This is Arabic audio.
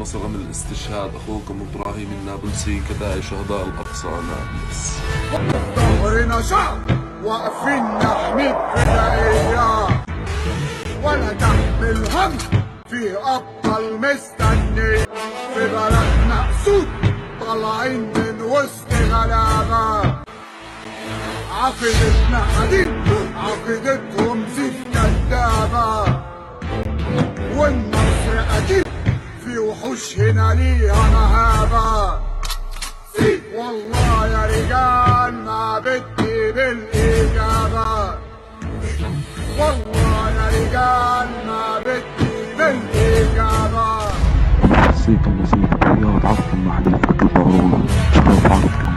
مصر رغم الاستشهاد أخوكم إبراهيم النابلسي كداعي شهداء الأقصى نابلس. ظهرنا شعب واقفين نحمي الفدائية ولا تحمل هم في أبطال مستني في بلدنا أسود طالعين من وسط غلابة عقيدتنا حديد عقيدتهم زيت كدابة والنصر أكيد في وحوش هنا ليها مهابة والله يا رجال ما بدي بالإجابة والله يا رجال ما بدي بالإجابة حسيت النسيت برياض عظم محلفك البارود شرف عرضكم